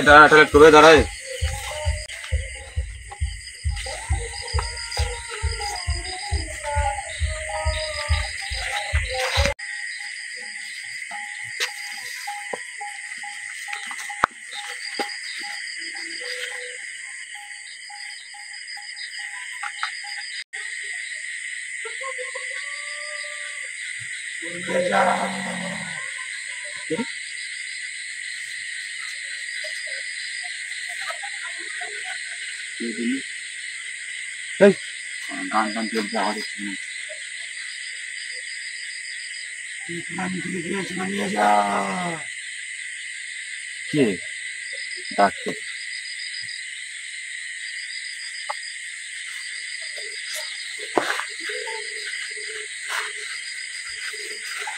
দাঁড়া টবে দাঁড়ায় গান গান চলছে আওয়াজ কে ডাকছে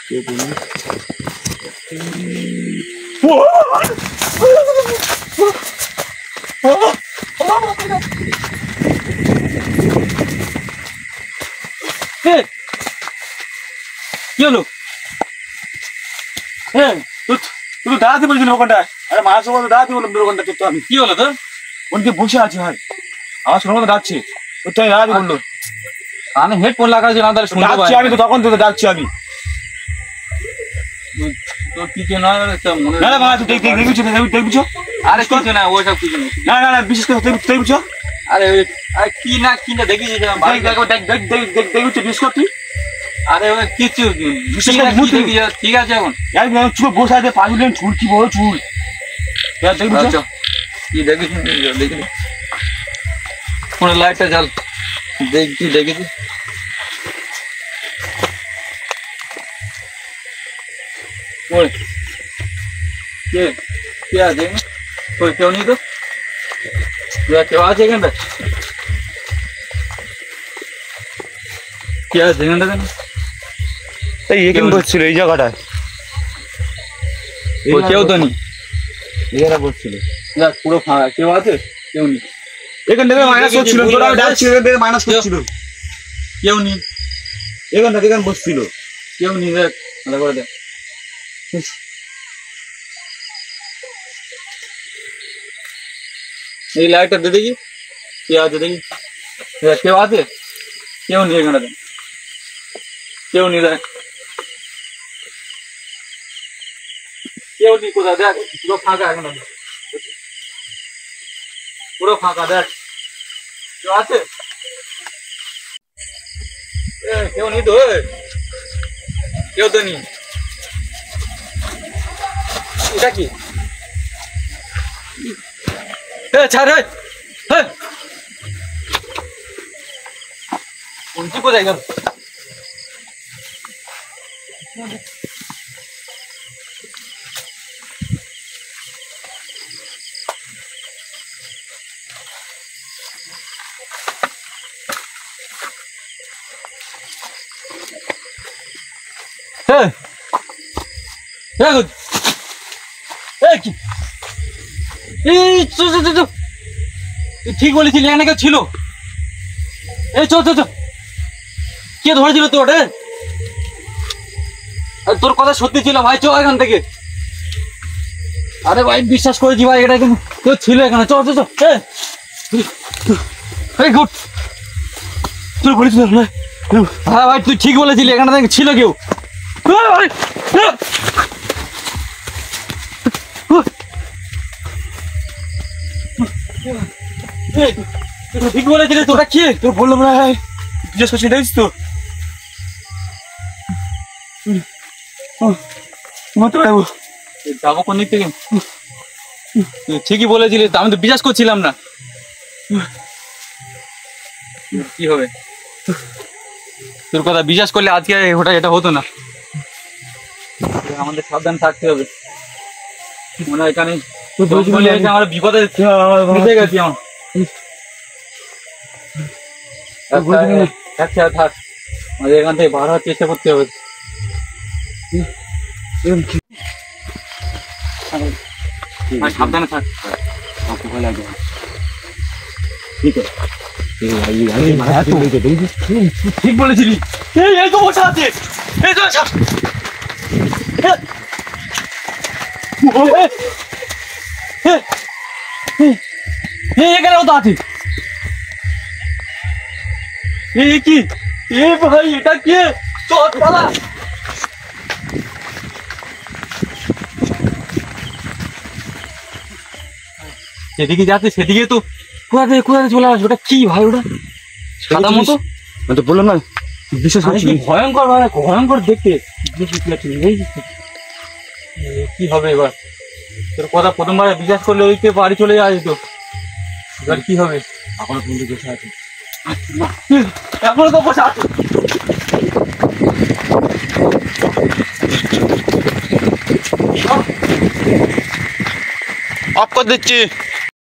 কে তুমি কি হলো তুই দাঁড়াতে বলছিস ওখানটায় আরে মাছ দাঁড়াতে বললাম ওখানটা তো আমি কি হলো তোর ওনকে বসে আছে ভাই আমার শোনার মতো ডাকছে ওটাই দাঁড়াতে বললো কানে হেডফোন লাগাচ্ছি না তাহলে শুনতে পাচ্ছি আমি তো তখন তো ডাকছি আমি তোর কিছু না মনে না মাছ দেখবিছো আরে কিছু না ওইসব কিছু না না না বিশেষ করে দেখবিছো আরে কি না দেখিস দেখবিছো বিশেষ করে তুই আরে ওই কিছু ঠিক আছে এখন চুপ বসে আছে পাঁচুলেন চুল কি বড় চুল দেখবিছো কি দেখিস দেখি পুরো লাইটটা জ্বাল দেখেছি ওই কে আছে कोई क्यों नहीं तो क्या আছে এখানটা কি আছে এখানটা কেন এই এখানে বসছিল এই জায়গাটায় কেউ তো নেই এখানে বসছিল না পুরো ফাঁকা কেউ আছে কেউ নেই এখান থেকে মাইনাস করছিল তোরা ডাকছি এখান থেকে মাইনাস করছিল কেউ নেই এখান থেকে এখানে বসছিল কেউ নেই দেখ ভালো করে দেখ এই লাইটটা দে দেখি কে আছে দেখি কেউ আছে কেউ নেই এখানে কেউ নেই দেখ কেউ নেই কোথায় দেখ পুরো ফাঁকা এখন পুরো ফাঁকা দেখ কেউ আছে কেউ নেই তো কেউ তো নেই এটা কি ছাড় উনকি কোথায় গেল ঠিক বলেছিলি এখানে কেউ ছিল এই চো কে ধরেছিল তোর তোর কথা সত্যি ছিল ভাই চো এখান থেকে আরে ভাই বিশ্বাস করেছি ভাই এটা কিন্তু কেউ ছিল এখানে চো গুড তুই বলেছিল হ্যাঁ ভাই তুই ঠিক বলেছিলি এখানে ছিল কেউ ঠিক বলেছিলি তোরা কি তোর বললাম না জিজ্ঞেস করছি দেখিস তো যাবো কোন দিক থেকে ঠিকই বলেছিলি আমি তো বিশ্বাস করছিলাম না কি হবে তোর কথা বিশ্বাস করলে আজকে ওটা এটা হতো না আমাদের সাবধান থাকতে হবে মনে হয় এখানে আমার বিপদে গেছি আমার থাক আমাদের এখান থেকে বার হওয়ার চেষ্টা করতে হবে ভাই সাবধানে থাক, কাউকে ভয় লাগবে না। ঠিক আছে ঠিক বলেছিলি। এই তো বসে আছে, এই তো এখানে তো আছে। কি এ ভাই, এটা কে? চল পালা। যেদিকে যাচ্ছে সেদিকে তো কোথাতে চলে আসবে। ওটা কি ভাই? ওটা সাদা মতো, আমি তো বললাম না বিশেষ ভয়ঙ্কর ভাই, ভয়ঙ্কর দেখতে। কি হবে এবার? তোর কথা প্রথমবার বিশ্বাস করলে ওই কে বাড়ি চলে যাওয়া যেত। এবার কি হবে? এখনো পর্যন্ত বসে আছে, এখনো তো বসে আছে। অফ করে দিচ্ছি।